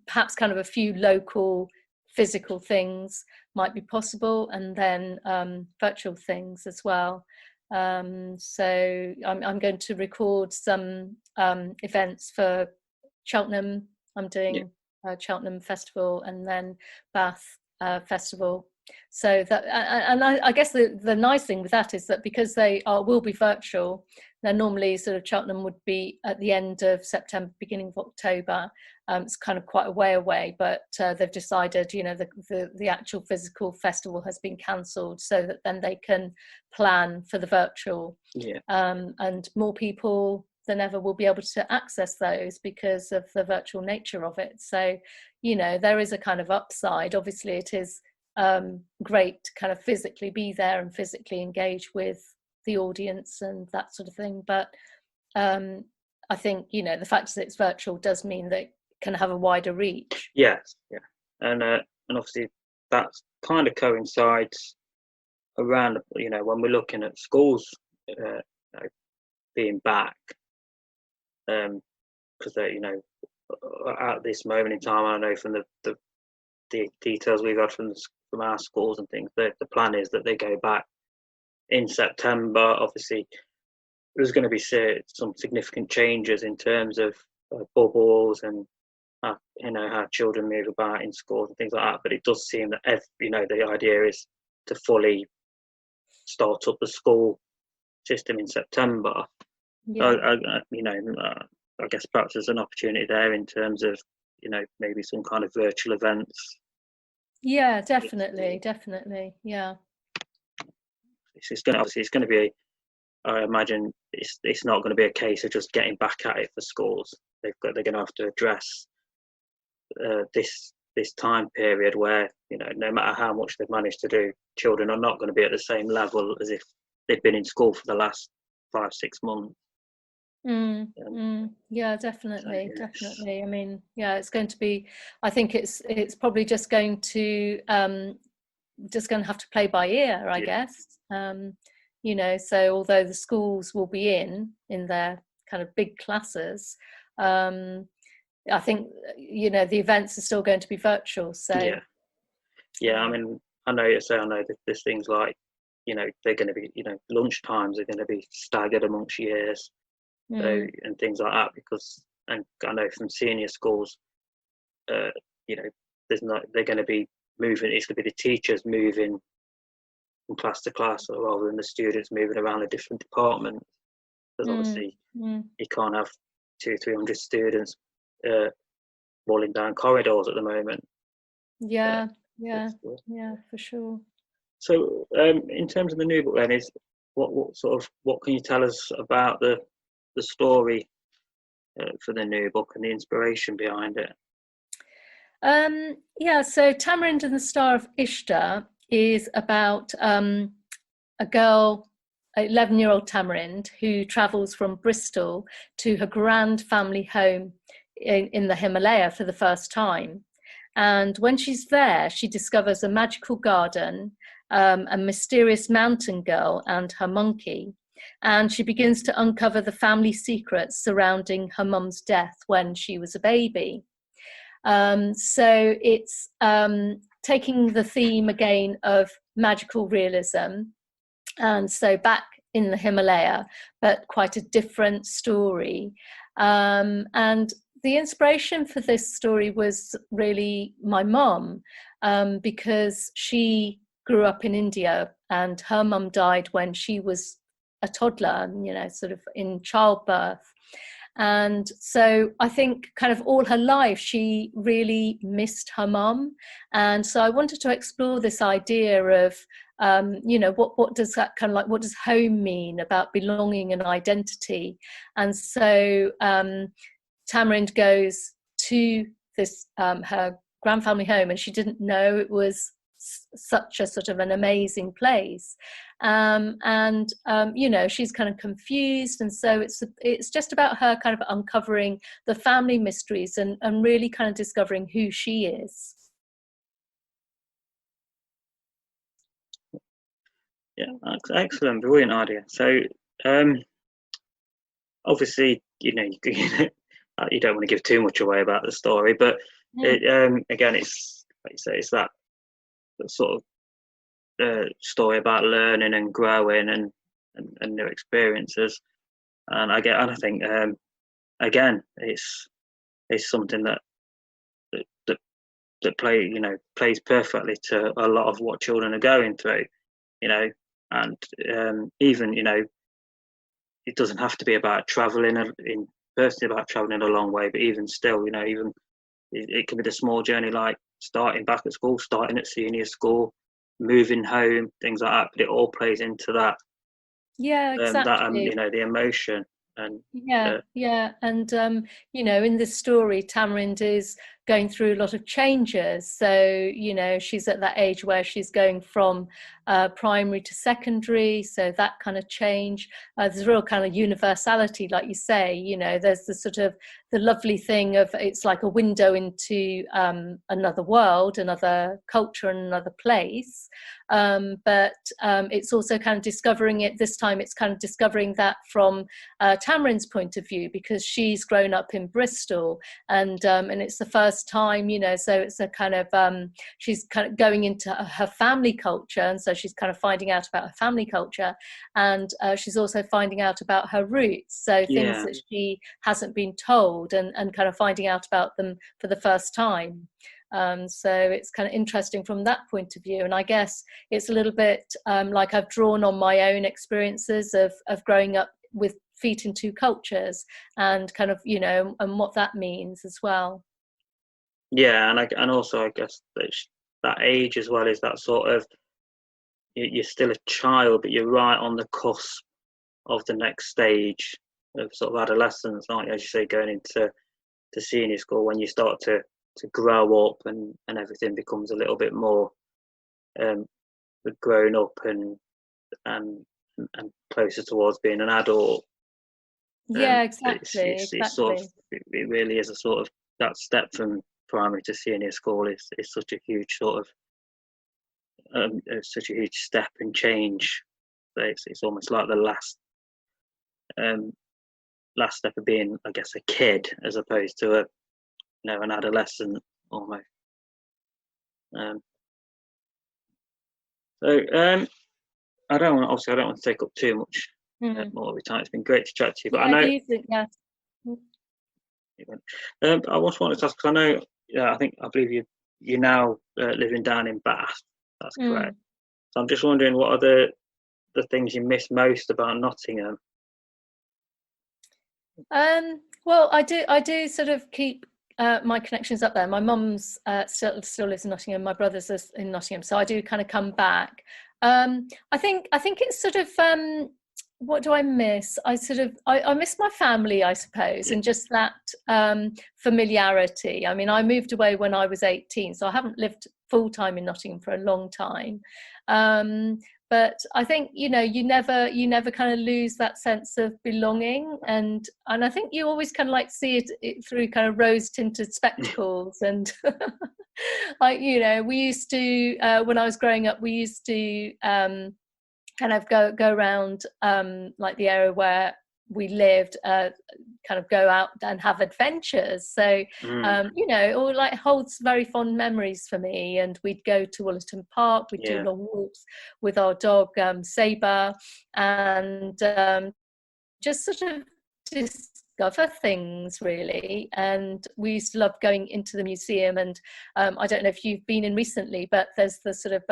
perhaps kind of a few local physical things might be possible, and then virtual things as well. So I'm going to record some events for Cheltenham. I'm doing Cheltenham Festival and then Bath Festival. So that, and I guess the nice thing with that is that because they will be virtual, they're normally sort of Cheltenham would be at the end of September, beginning of October. It's kind of quite a way away, but they've decided, the actual physical festival has been cancelled so that then they can plan for the virtual. And more people than ever will be able to access those because of the virtual nature of it. So, there is a kind of upside. Obviously, it is great to kind of physically be there and physically engage with the audience and that sort of thing. But I think, the fact that it's virtual does mean that it can have a wider reach. Yes, yeah. And obviously that kind of coincides around, when we're looking at schools being back, because they, at this moment in time, I know from the details we've had from our schools and things, the plan is that they go back in September. Obviously, there's going to be some significant changes in terms of bubbles and how children move about in schools and things like that. But it does seem that the idea is to fully start up the school system in September. I guess perhaps there's an opportunity there in terms of maybe some kind of virtual events. Yeah, definitely, yeah. It's going to be. I imagine it's not going to be a case of just getting back at it for schools. They're going to have to address this time period where no matter how much they've managed to do, children are not going to be at the same level as if they've been in school for the last 5-6 months. Yeah, definitely. I mean, it's going to be. I think it's probably just going to have to play by ear, I guess. So although the schools will be in their kind of big classes, I think the events are still going to be virtual. So yeah. I mean, I know there's things like they're going to be lunch times are going to be staggered amongst years. And things like that, because, and I know from senior schools, they're going to be moving. It's going to be the teachers moving from class to class rather than the students moving around the different departments. Because obviously you can't have 200-300 students rolling down corridors at the moment. Yeah, for sure. So, in terms of the new book, then, is what can you tell us about the story for the new book and the inspiration behind it? Yeah, so Tamarind and the Star of Ishta is about a girl, 11-year-old Tamarind, who travels from Bristol to her grand family home in the Himalaya for the first time. And when she's there, she discovers a magical garden, a mysterious mountain girl and her monkey. And she begins to uncover the family secrets surrounding her mum's death when she was a baby. So it's taking the theme again of magical realism, and so back in the Himalaya, but quite a different story. And the inspiration for this story was really my mum, because she grew up in India and her mum died when she was a toddler, sort of in childbirth. And so I think kind of all her life, she really missed her mum. And so I wanted to explore this idea of, what does that kind of like, what does home mean about belonging and identity? And so Tamarind goes to this, her grandfamily home, and she didn't know it was such a sort of an amazing place. She's kind of confused, and so it's just about her kind of uncovering the family mysteries and really kind of discovering who she is. Yeah, that's excellent, brilliant idea. So, obviously, you don't want to give too much away about the story, but again, it's like you say, it's that sort of story about learning and growing and new experiences. And I think again, it's something that plays perfectly to a lot of what children are going through, and even it doesn't have to be about traveling about traveling a long way, but even still, even it can be the small journey, like starting back at school, starting at senior school, moving home, things like that. But it all plays into that. Yeah, exactly. The emotion. And and in this story, Tamarind is going through a lot of changes. So she's at that age where she's going from primary to secondary, so that kind of change. There's a real kind of universality, like you say. There's the sort of the lovely thing of it's like a window into another world, another culture, and another place. But it's also kind of discovering it. This time, it's kind of discovering that from Tamarind's point of view, because she's grown up in Bristol, and it's the first time, so it's a kind of she's kind of going into her family culture, and so she's kind of finding out about her family culture, and she's also finding out about her roots, so things that she hasn't been told, and kind of finding out about them for the first time. So it's kind of interesting from that point of view, and I guess it's a little bit like I've drawn on my own experiences of growing up with feet in two cultures, and kind of and what that means as well. Yeah, and also I guess that age as well is that sort of, you're still a child, but you're right on the cusp of the next stage of sort of adolescence, aren't you? As you say, going into senior school, when you start to grow up and everything becomes a little bit more grown up and closer towards being an adult. Yeah, exactly. It's sort of, it really is a sort of, that step from primary to senior school is such a huge sort of such a huge step and change. So it's almost like the last step of being, I guess, a kid, as opposed to an adolescent almost. I don't want to take up too much more of your time. It's been great to chat to you, but I know. I just wanted to ask, because I know, I believe you're now living down in Bath. That's correct. So I'm just wondering, what are the things you miss most about Nottingham? Well, I do sort of keep my connections up there. My mum's still lives in Nottingham. My brother's in Nottingham, so I do kind of come back. I think it's sort of what do I miss? I miss my family, I suppose, and just that familiarity. I mean, I moved away when I was 18, so I haven't lived full time in Nottingham for a long time. But I think, you know, you never kind of lose that sense of belonging, and I think you always kind of like see it through kind of rose tinted spectacles. And like, you know, we used to when I was growing up, we used to kind of go around like the area where we lived, kind of go out and have adventures. So you know, it all like holds very fond memories for me. And we'd go to Woollerton Park, we'd do long walks with our dog Sabre, and just sort of discover things really. And we used to love going into the museum. And I don't know if you've been in recently, but there's the sort of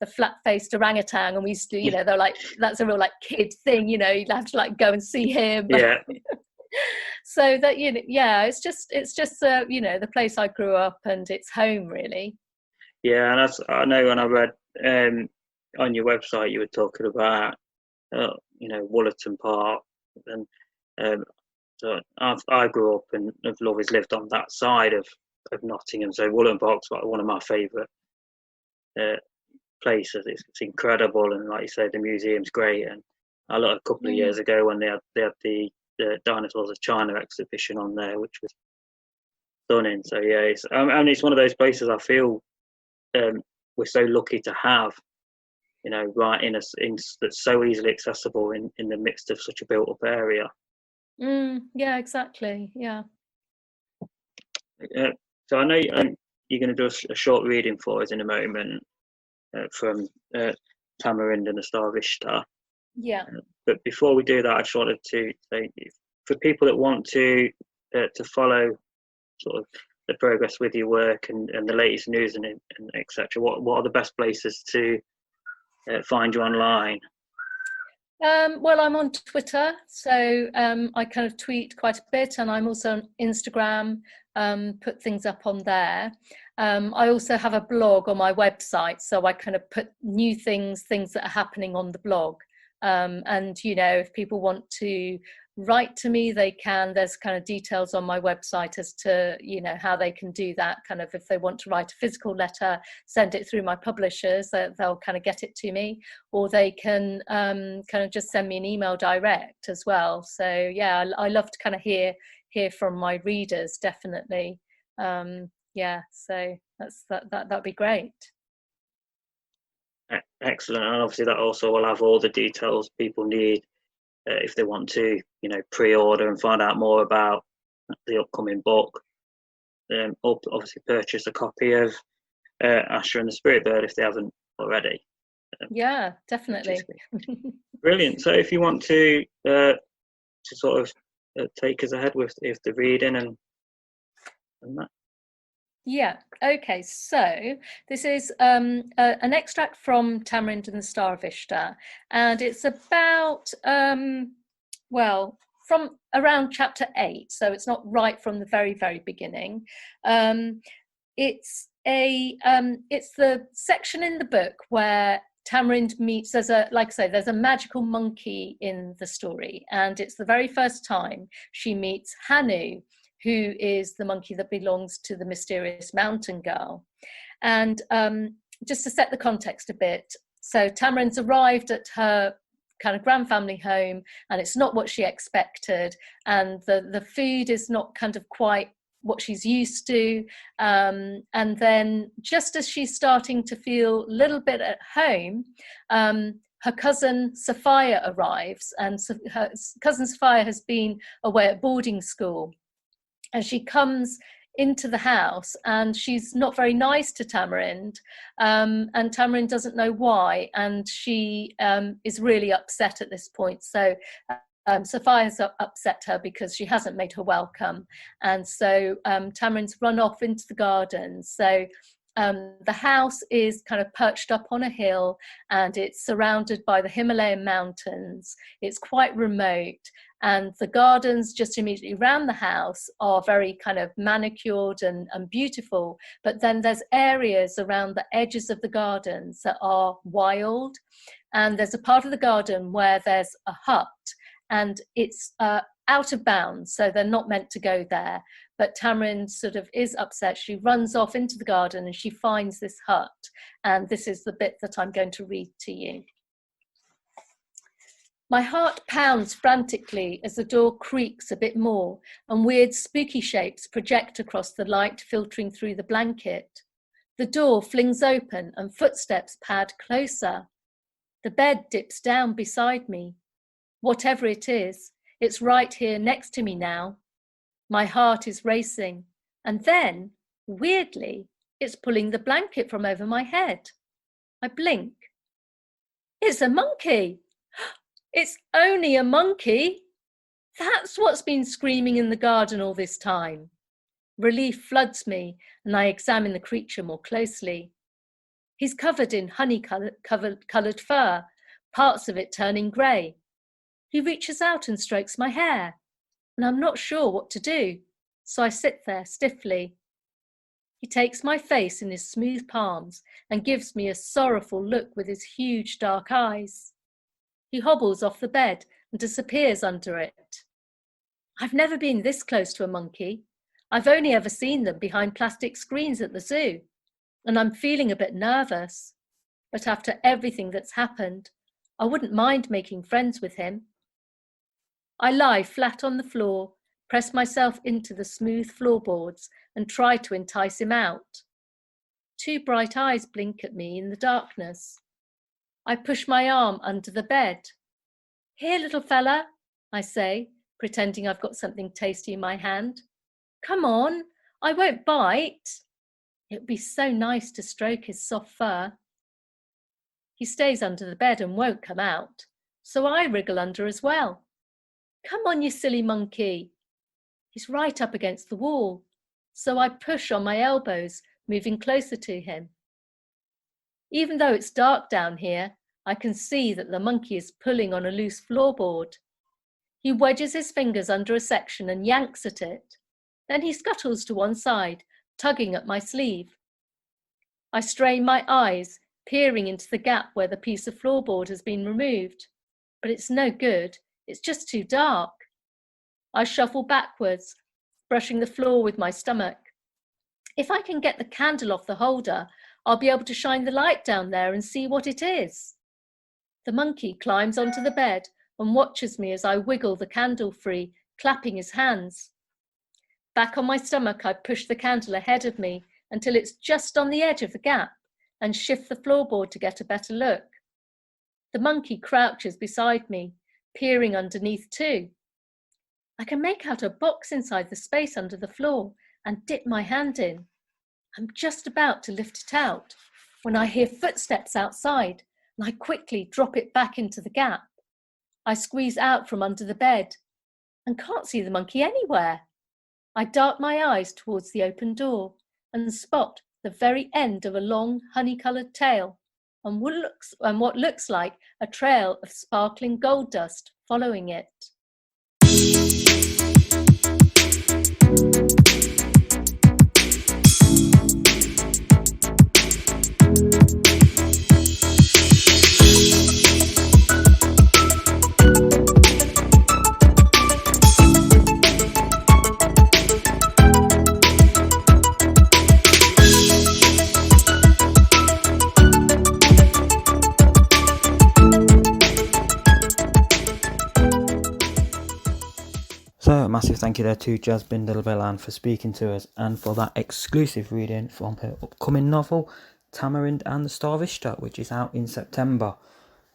the flat-faced orangutan, and we used to, you know, they're like, that's a real like kid thing, you know, you'd have to like go and see him. So that, you know, it's just you know, the place I grew up, and it's home really. And I know when I read on your website you were talking about you know, Woollerton Park, and so I grew up and have always lived on that side of Nottingham, so Woollerton Park's like one of my favourite places. It's incredible, and like you say, the museum's great. And I looked a couple of years ago when they had the Dinosaurs of China exhibition on there, which was stunning. So it's it's one of those places I feel we're so lucky to have, you know, right in that's so easily accessible in the midst of such a built up area. Yeah, exactly. Yeah. So I know you're going to do a short reading for us in a moment from Tamarind and the Star of Ishta. But before we do that, I just wanted to say, for people that want to follow sort of the progress with your work and the latest news and etc., what are the best places to find you online? Well, I'm on Twitter, so I kind of tweet quite a bit, and I'm also on Instagram, put things up on there. I also have a blog on my website, so I kind of put new things that are happening on the blog. And, you know, if people want to write to me, they can. There's kind of details on my website as to, you know, how they can do that. Kind of if they want to write a physical letter, send it through my publishers, they'll kind of get it to me, or they can kind of just send me an email direct as well. So yeah, I love to kind of hear from my readers, definitely. So that'd be great. Excellent. And obviously that also will have all the details people need if they want to, you know, pre-order and find out more about the upcoming book. Or obviously purchase a copy of Asha and the Spirit Bird if they haven't already. Yeah, definitely. Brilliant. So if you want to sort of take us ahead with the reading and that. Yeah, okay, so this is an extract from Tamarind and the Star of Ishta, and it's about, from around chapter 8, so it's not right from the very, very beginning. It's the section in the book where Tamarind meets, there's a magical monkey in the story, and it's the very first time she meets Hanu, who is the monkey that belongs to the mysterious mountain girl. And just to set the context a bit, so Tamarind's arrived at her kind of grand family home, and it's not what she expected, and the food is not kind of quite what she's used to, and then just as she's starting to feel a little bit at home, her cousin Sophia arrives, and her cousin Sophia has been away at boarding school. And she comes into the house, and she's not very nice to Tamarind, and Tamarind doesn't know why, and she is really upset at this point. So Sophia has upset her because she hasn't made her welcome, and so Tamarind's run off into the garden. So The house is kind of perched up on a hill and it's surrounded by the Himalayan mountains. It's quite remote, and the gardens just immediately around the house are very kind of manicured and beautiful. But then there's areas around the edges of the gardens that are wild. And there's a part of the garden where there's a hut, and it's out of bounds, so they're not meant to go there. But Tamarind sort of is upset. She runs off into the garden and she finds this hut. And this is the bit that I'm going to read to you. My heart pounds frantically as the door creaks a bit more and weird spooky shapes project across the light filtering through the blanket. The door flings open and footsteps pad closer. The bed dips down beside me. Whatever it is, it's right here next to me now. My heart is racing, and then, weirdly, it's pulling the blanket from over my head. I blink. It's a monkey! It's only a monkey! That's what's been screaming in the garden all this time. Relief floods me, and I examine the creature more closely. He's covered in honey-coloured fur, parts of it turning grey. He reaches out and strokes my hair, and I'm not sure what to do, so I sit there stiffly. He takes my face in his smooth palms and gives me a sorrowful look with his huge dark eyes. He hobbles off the bed and disappears under it. I've never been this close to a monkey. I've only ever seen them behind plastic screens at the zoo, and I'm feeling a bit nervous. But after everything that's happened, I wouldn't mind making friends with him. I lie flat on the floor, press myself into the smooth floorboards and try to entice him out. Two bright eyes blink at me in the darkness. I push my arm under the bed. Here, little fella, I say, pretending I've got something tasty in my hand. Come on, I won't bite. It would be so nice to stroke his soft fur. He stays under the bed and won't come out, so I wriggle under as well. Come on, you silly monkey. He's right up against the wall, so I push on my elbows, moving closer to him. Even though it's dark down here, I can see that the monkey is pulling on a loose floorboard. He wedges his fingers under a section and yanks at it. Then he scuttles to one side, tugging at my sleeve. I strain my eyes, peering into the gap where the piece of floorboard has been removed. But it's no good. It's just too dark. I shuffle backwards, brushing the floor with my stomach. If I can get the candle off the holder, I'll be able to shine the light down there and see what it is. The monkey climbs onto the bed and watches me as I wiggle the candle free, clapping his hands. Back on my stomach, I push the candle ahead of me until it's just on the edge of the gap and shift the floorboard to get a better look. The monkey crouches beside me, peering underneath too. I can make out a box inside the space under the floor and dip my hand in. I'm just about to lift it out when I hear footsteps outside and I quickly drop it back into the gap. I squeeze out from under the bed and can't see the monkey anywhere. I dart my eyes towards the open door and spot the very end of a long honey-coloured tail and what looks like a trail of sparkling gold dust following it. So, a massive thank you there to Jasbinder Bilan for speaking to us and for that exclusive reading from her upcoming novel, Tamarind and the Star of Ishta, which is out in September.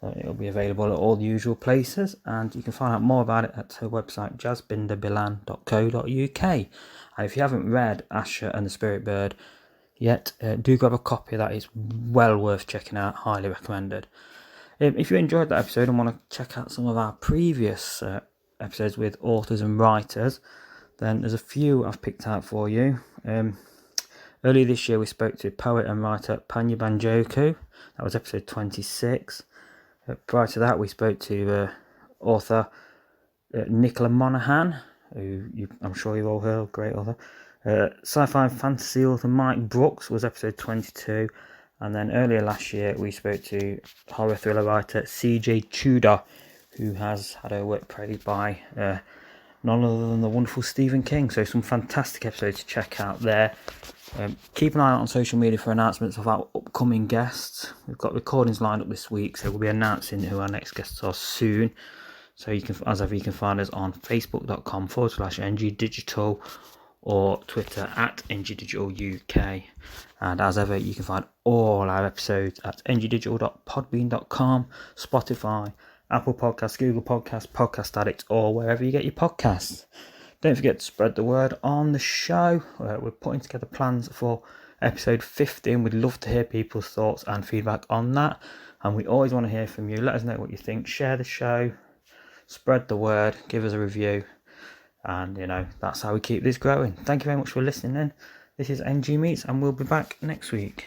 It'll be available at all the usual places, and you can find out more about it at her website, jasbinderbilan.co.uk. And if you haven't read Asha and the Spirit Bird yet, do grab a copy. That is well worth checking out, highly recommended. If you enjoyed that episode and want to check out some of our previous episodes with authors and writers, then there's a few I've picked out for you. Earlier this year we spoke to poet and writer Panya Banjoku. That was episode 26. Prior to that we spoke to author Nicola Monaghan, who I'm sure you've all heard, great author. Sci-fi and fantasy author Mike Brooks was episode 22. And then earlier last year we spoke to horror thriller writer CJ Tudor, who has had her work praised by none other than the wonderful Stephen King. So some fantastic episodes to check out there. Keep an eye out on social media for announcements of our upcoming guests. We've got recordings lined up this week, so we'll be announcing who our next guests are soon. So you can, as ever, you can find us on facebook.com/ngdigital or Twitter @ngdigitaluk. And as ever, you can find all our episodes at ngdigital.podbean.com, Spotify, Apple Podcasts, Google Podcasts, Podcast Addict, or wherever you get your podcasts. Don't forget to spread the word on the show. We're putting together plans for episode 50, and we'd love to hear people's thoughts and feedback on that. And we always want to hear from you. Let us know what you think. Share the show. Spread the word, give us a review, and that's how we keep this growing. Thank you very much for listening in. This is NG Meets, and we'll be back next week.